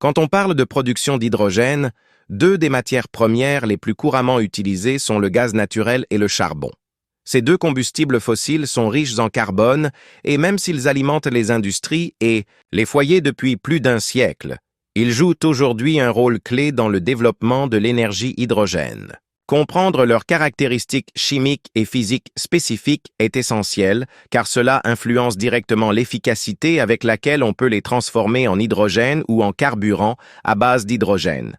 Quand on parle de production d'hydrogène, deux des matières premières les plus couramment utilisées sont le gaz naturel et le charbon. Ces deux combustibles fossiles sont riches en carbone et même s'ils alimentent les industries et les foyers depuis plus d'un siècle, ils jouent aujourd'hui un rôle clé dans le développement de l'énergie hydrogène. Comprendre leurs caractéristiques chimiques et physiques spécifiques est essentiel car cela influence directement l'efficacité avec laquelle on peut les transformer en hydrogène ou en carburant à base d'hydrogène.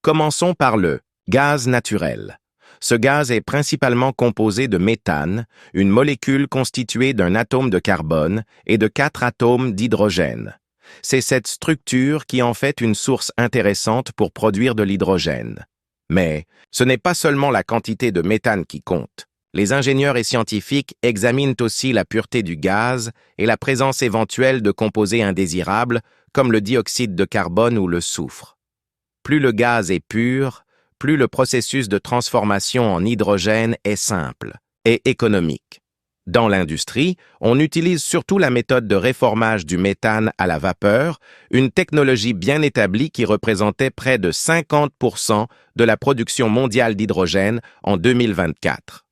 Commençons par le gaz naturel. Ce gaz est principalement composé de méthane, une molécule constituée d'un atome de carbone et de 4 atomes d'hydrogène. C'est cette structure qui en fait une source intéressante pour produire de l'hydrogène. Mais ce n'est pas seulement la quantité de méthane qui compte. Les ingénieurs et scientifiques examinent aussi la pureté du gaz et la présence éventuelle de composés indésirables comme le dioxyde de carbone ou le soufre. Plus le gaz est pur, plus le processus de transformation en hydrogène est simple et économique. Dans l'industrie, on utilise surtout la méthode de réformage du méthane à la vapeur, une technologie bien établie qui représentait près de 50% de la production mondiale d'hydrogène en 2024.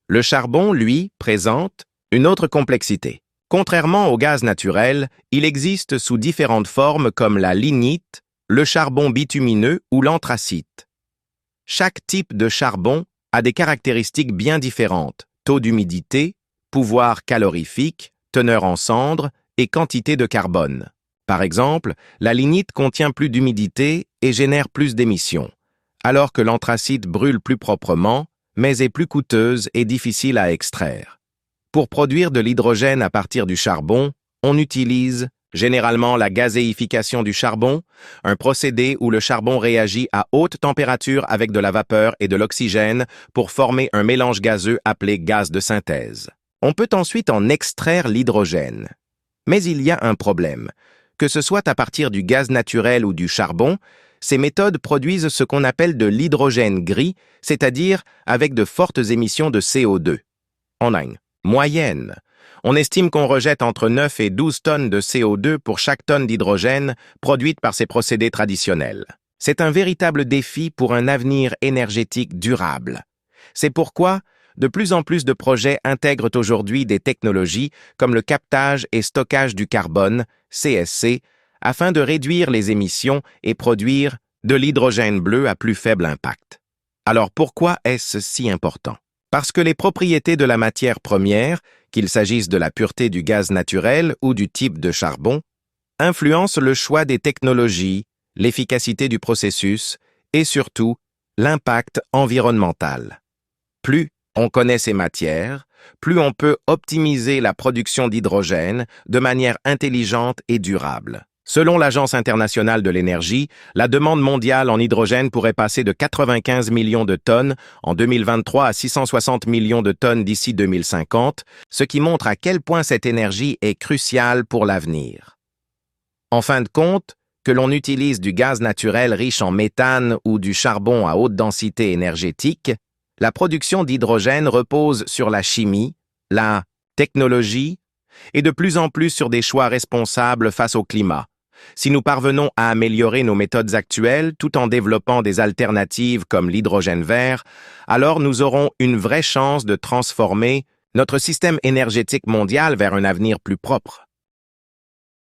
Le charbon, lui, présente une autre complexité. Contrairement au gaz naturel, il existe sous différentes formes comme la lignite, le charbon bitumineux ou l'anthracite. Chaque type de charbon a des caractéristiques bien différentes, taux d'humidité, pouvoir calorifique, teneur en cendres et quantité de carbone. Par exemple, la lignite contient plus d'humidité et génère plus d'émissions, alors que l'anthracite brûle plus proprement, mais est plus coûteuse et difficile à extraire. Pour produire de l'hydrogène à partir du charbon, on utilise généralement la gazéification du charbon, un procédé où le charbon réagit à haute température avec de la vapeur et de l'oxygène pour former un mélange gazeux appelé gaz de synthèse. On peut ensuite en extraire l'hydrogène. Mais il y a un problème. Que ce soit à partir du gaz naturel ou du charbon, ces méthodes produisent ce qu'on appelle de l'hydrogène gris, c'est-à-dire avec de fortes émissions de CO2. En moyenne, on estime qu'on rejette entre 9 et 12 tonnes de CO2 pour chaque tonne d'hydrogène produite par ces procédés traditionnels. C'est un véritable défi pour un avenir énergétique durable. C'est pourquoi de plus en plus de projets intègrent aujourd'hui des technologies comme le captage et stockage du carbone, CSC, afin de réduire les émissions et produire de l'hydrogène bleu à plus faible impact. Alors pourquoi est-ce si important? Parce que les propriétés de la matière première, qu'il s'agisse de la pureté du gaz naturel ou du type de charbon, influencent le choix des technologies, l'efficacité du processus et surtout l'impact environnemental. Plus on connaît ces matières, plus on peut optimiser la production d'hydrogène de manière intelligente et durable. Selon l'Agence internationale de l'énergie, la demande mondiale en hydrogène pourrait passer de 95 millions de tonnes en 2023 à 660 millions de tonnes d'ici 2050, ce qui montre à quel point cette énergie est cruciale pour l'avenir. En fin de compte, que l'on utilise du gaz naturel riche en méthane ou du charbon à haute densité énergétique, la production d'hydrogène repose sur la chimie, la technologie et de plus en plus sur des choix responsables face au climat. Si nous parvenons à améliorer nos méthodes actuelles tout en développant des alternatives comme l'hydrogène vert, alors nous aurons une vraie chance de transformer notre système énergétique mondial vers un avenir plus propre.